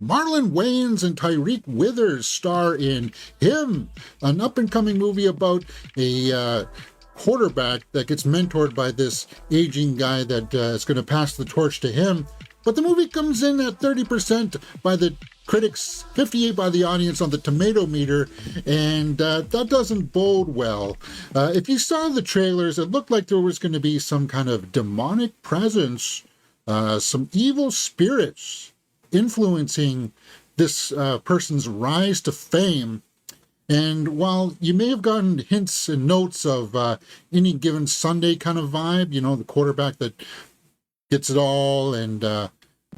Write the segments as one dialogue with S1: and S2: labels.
S1: Marlon Wayans and Tyreek Withers star in Him, an up-and-coming movie about a quarterback that gets mentored by this aging guy that is going to pass the torch to him. But the movie comes in at 30% by the critics, 58 by the audience on the tomato meter, and that doesn't bode well. If you saw the trailers, it looked like there was going to be some kind of demonic presence, some evil spirits influencing this person's rise to fame. And while you may have gotten hints and notes of Any Given Sunday kind of vibe, you know, the quarterback that gets it all and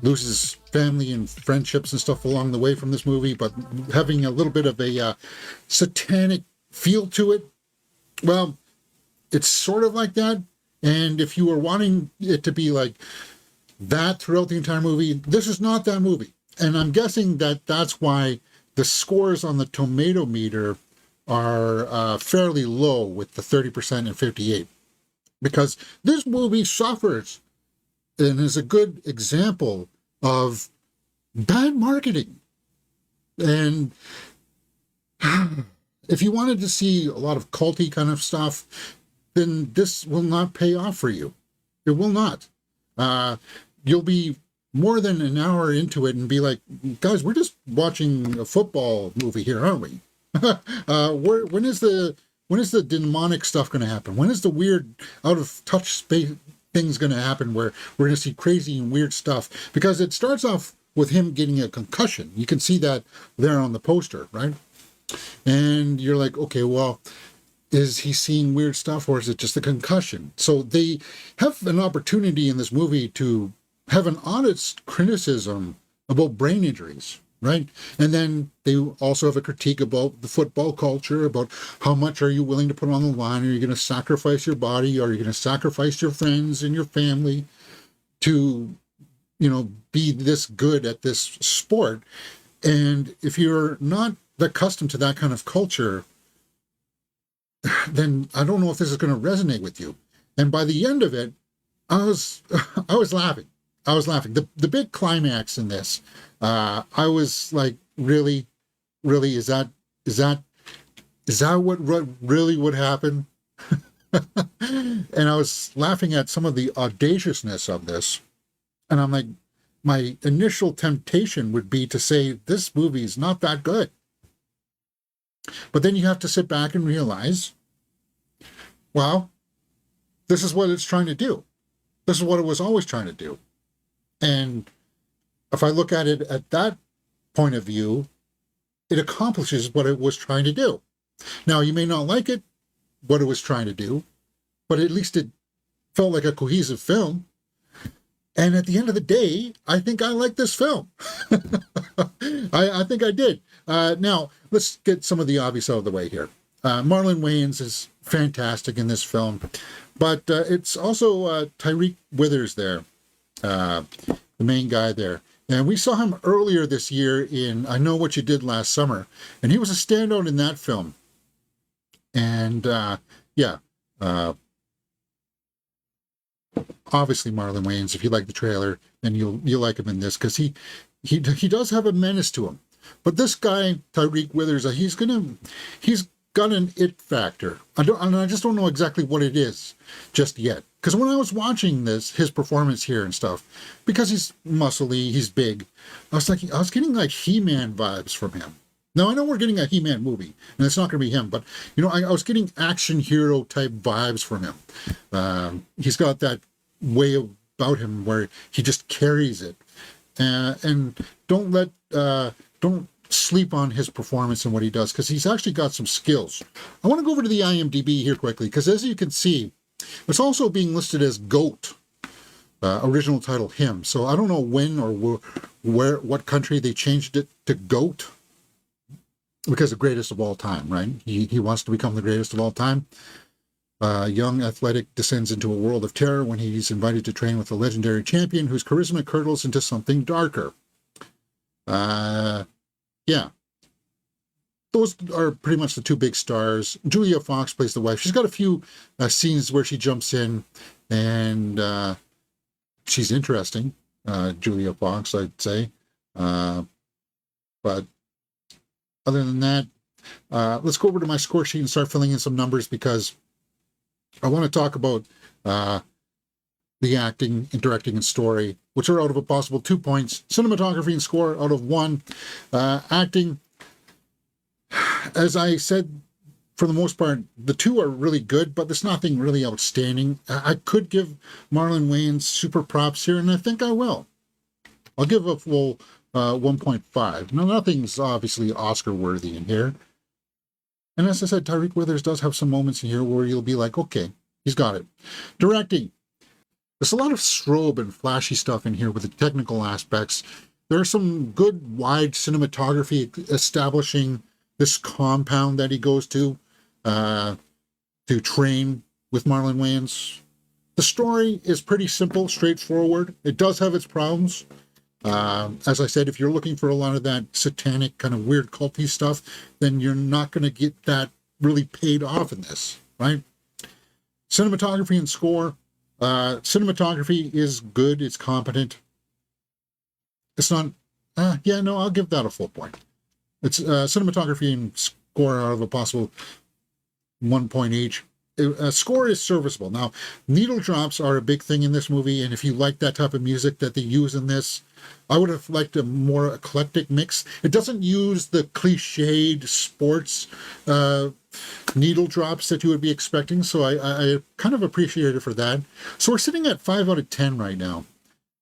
S1: loses family and friendships and stuff along the way from this movie, but having a little bit of a satanic feel to it, well, it's sort of like that. And if you were wanting it to be like that throughout the entire movie, this is not that movie. And I'm guessing that that's why the scores on the tomato meter are fairly low with the 30% and 58, because this movie suffers and is a good example of bad marketing. And if you wanted to see a lot of culty kind of stuff, then this will not pay off for you. It will not. You'll be more than an hour into it and be like, guys, we're just watching a football movie here, aren't we? When is the demonic stuff going to happen? When is the weird out of touch space things going to happen where we're going to see crazy and weird stuff? Because it starts off with him getting a concussion. You can see that there on the poster, right? And you're like, okay, well, is he seeing weird stuff or is it just a concussion? So they have an opportunity in this movie to have an honest criticism about brain injuries, right? And then they also have a critique about the football culture, about how much are you willing to put on the line? Are you going to sacrifice your body? Are you going to sacrifice your friends and your family to, you know, be this good at this sport? And if you're not accustomed to that kind of culture, then I don't know if this is going to resonate with you. And by the end of it, I was laughing. I was laughing. The big climax in this, I was like, really, is that what really would happen? And I was laughing at some of the audaciousness of this. And I'm like, my initial temptation would be to say, this movie is not that good. But then you have to sit back and realize, well, this is what it's trying to do. This is what it was always trying to do. And if I look at it at that point of view, it accomplishes what it was trying to do. Now, you may not like it, what it was trying to do, but at least it felt like a cohesive film. And at the end of the day, I think I like this film. I think I did. Now, let's get some of the obvious out of the way here. Marlon Wayans is fantastic in this film, but it's also Tyreek Withers there, the main guy there. And we saw him earlier this year in I Know What You Did Last Summer, and he was a standout in that film. And obviously Marlon Wayans, if you like the trailer, then you'll like him in this, because he does have a menace to him. But this guy, Tyreek Withers, he's got an it factor. I just don't know exactly what it is just yet. Because when I was watching his performance here and stuff, because he's muscly, he's big, I was getting like He-Man vibes from him. Now, I know we're getting a He-Man movie, and it's not going to be him, but, you know, I was getting action hero type vibes from him. He's got that way about him where he just carries it. And don't sleep on his performance and what he does, because he's actually got some skills. I want to go over to the IMDb here quickly, because as you can see, it's also being listed as GOAT, original title Him. So I don't know when or what country they changed it to GOAT, because the greatest of all time, right? He wants to become the greatest of all time. Young athletic descends into a world of terror when he's invited to train with a legendary champion whose charisma curdles into something darker. Yeah. Those are pretty much the two big stars. Julia Fox plays the wife. She's got a few scenes where she jumps in, and she's interesting. Julia Fox, I'd say. But other than that, let's go over to my score sheet and start filling in some numbers, because I want to talk about the acting and directing and story, which are out of a possible 2 points. Cinematography and score out of 1. Acting, as I said, for the most part, the 2 are really good, but there's nothing really outstanding. I could give Marlon Wayans super props here, and I think I will. I'll give a full 1.5. Now, nothing's obviously Oscar-worthy in here. And as I said, Tyreek Withers does have some moments in here where you'll be like, okay, he's got it. Directing. There's a lot of strobe and flashy stuff in here with the technical aspects. There are some good wide cinematography establishing this compound that he goes to train with Marlon Wayans. The story is pretty simple, straightforward. It does have its problems. As I said, if you're looking for a lot of that satanic kind of weird culty stuff, then you're not going to get that really paid off in this, right? Cinematography and score. Cinematography is good. It's competent. It's not, I'll give that a full point. It's cinematography and score out of a possible 1 point each. Score is serviceable. Now, needle drops are a big thing in this movie, and if you like that type of music that they use in this, I would have liked a more eclectic mix. It doesn't use the cliched sports needle drops that you would be expecting, so I kind of appreciate it for that. So we're sitting at 5 out of 10 right now,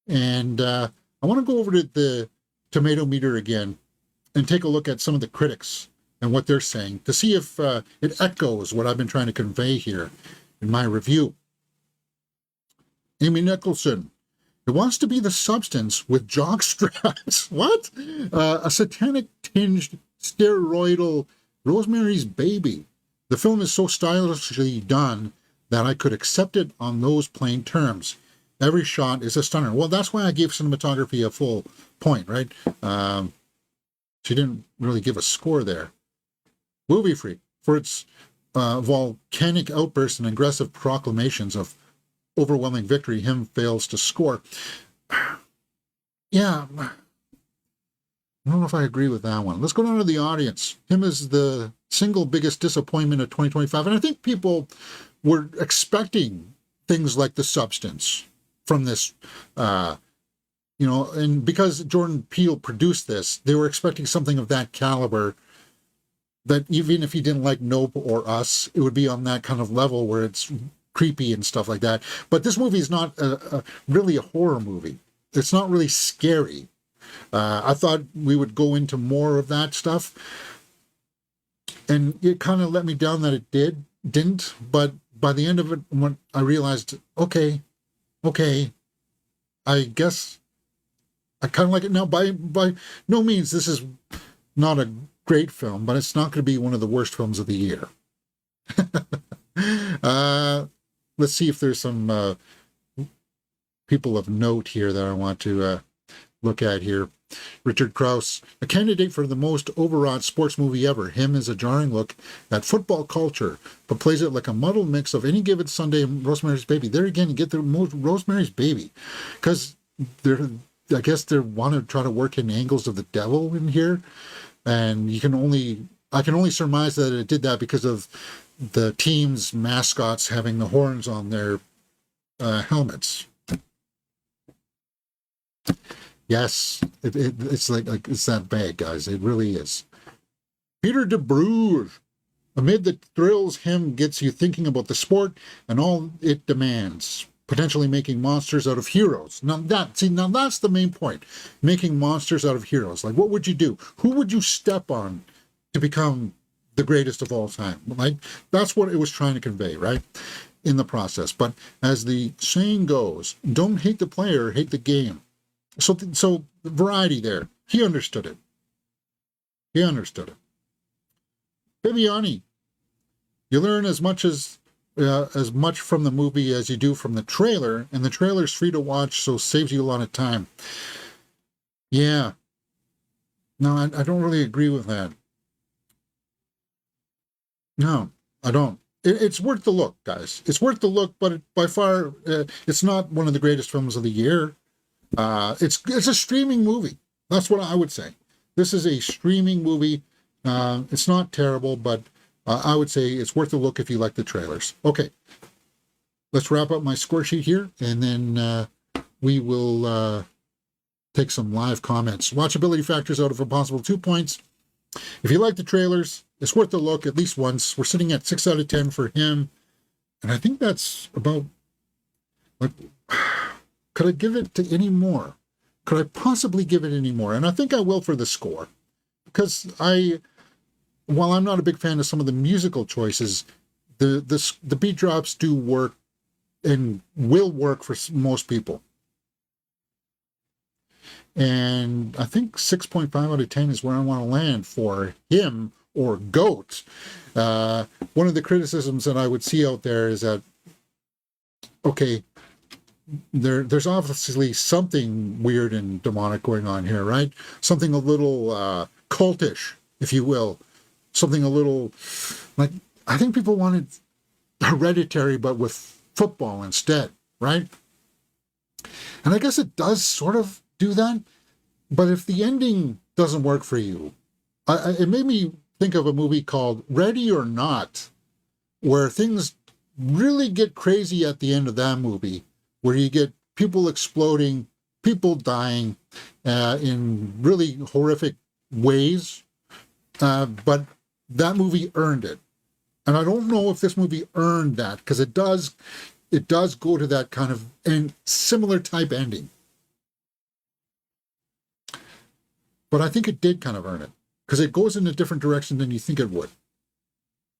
S1: and I want to go over to the tomato meter again and take a look at some of the critics and what they're saying to see if it echoes what I've been trying to convey here in my review. Amy Nicholson. It wants to be the substance with jock straps. What? A satanic-tinged, steroidal Rosemary's Baby. The film is so stylishly done that I could accept it on those plain terms. Every shot is a stunner. Well, that's why I gave cinematography a full point, right? She didn't really give a score there. Movie Freak, for its volcanic outbursts and aggressive proclamations of overwhelming victory, him fails to score. Yeah, I don't know if I agree with that one. Let's go down to the audience. Him is the single biggest disappointment of 2025, and I think people were expecting things like The Substance from this, and because Jordan Peele produced this, they were expecting something of that caliber, that even if he didn't like Nope or Us, it would be on that kind of level where it's creepy and stuff like that. But this movie is not really a horror movie. It's not really scary. I thought we would go into more of that stuff, and it kind of let me down that it didn't. But by the end of it, when I realized, okay, I guess I kind of like it now. By no means this is not a great film, but it's not going to be one of the worst films of the year. Let's see if there's some people of note here that I want to look at here. Richard Krause, a candidate for the most overwrought sports movie ever. Him is a jarring look at football culture, but plays it like a muddled mix of Any Given Sunday and Rosemary's Baby. There again, you get the most Rosemary's Baby, because I guess they want to try to work in angles of the devil in here, and I can only surmise that it did that because of the team's mascots having the horns on their helmets. Yes, it's like it's that bad, guys. It really is. Peter De Bruges. Amid the thrills, him gets you thinking about the sport and all it demands, potentially making monsters out of heroes. Now that's the main point. Making monsters out of heroes. Like, what would you do? Who would you step on to become the greatest of all time? Like, that's what it was trying to convey, right? In the process. But as the saying goes, don't hate the player, hate the game. So variety there. He understood it. Bibiani, you learn as much from the movie as you do from the trailer, and the trailer's free to watch, so saves you a lot of time. Yeah. No, I don't really agree with that. No, I don't. It's worth the look, guys. It's worth the look, but by far, it's not one of the greatest films of the year. It's a streaming movie. That's what I would say. This is a streaming movie. It's not terrible, but I would say it's worth a look if you like the trailers. Okay, let's wrap up my score sheet here, and then we will take some live comments. Watchability factors out of a possible 2 points. If you like the trailers, it's worth a look at least once. We're sitting at 6 out of 10 for him. And I think that's about, like, could I give it to any more? Could I possibly give it any more? And I think I will for the score. Because while I'm not a big fan of some of the musical choices, the beat drops do work and will work for most people. And I think 6.5 out of 10 is where I want to land for him or GOAT. One of the criticisms that I would see out there is that, okay, there's obviously something weird and demonic going on here, right? Something a little cultish, if you will. Something a little, like, I think people wanted Hereditary, but with football instead, right? And I guess it does sort of do that, but if the ending doesn't work for you, it made me think of a movie called Ready or Not, where things really get crazy at the end of that movie, where you get people exploding, people dying in really horrific ways, but that movie earned it. And I don't know if this movie earned that, because it does go to that kind of similar type ending. But I think it did kind of earn it, because it goes in a different direction than you think it would.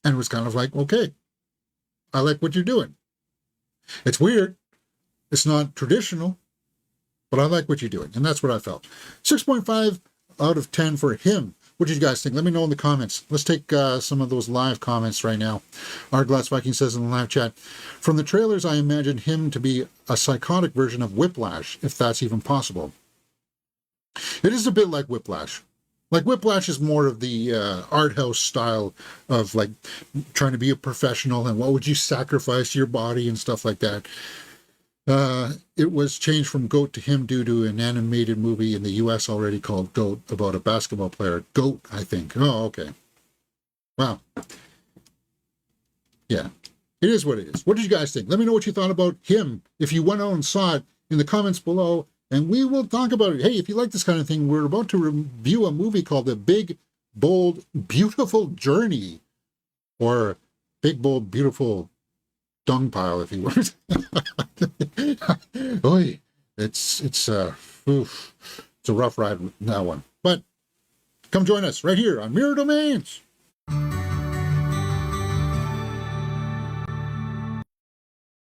S1: And it was kind of like, okay, I like what you're doing. It's weird. It's not traditional, but I like what you're doing. And that's what I felt. 6.5 out of 10 for him. What did you guys think? Let me know in the comments. Let's take some of those live comments right now. Our Glass Viking says in the live chat, from the trailers, I imagine him to be a psychotic version of Whiplash, if that's even possible. It is a bit like Whiplash. Like, Whiplash is more of the art house style of, like, trying to be a professional and what would you sacrifice your body and stuff like that. It was changed from GOAT to him due to an animated movie in the U.S. already called GOAT, about a basketball player. GOAT, I think. Oh, okay. Wow. Yeah. It is what it is. What did you guys think? Let me know what you thought about him. If you went out and saw it, in the comments below, and we will talk about it. Hey, if you like this kind of thing, we're about to review a movie called The Big, Bold, Beautiful Journey, or Big, Bold, Beautiful Dung Pile, if you would. Oy, it's a rough ride, that one. But come join us right here on Mirror Domains.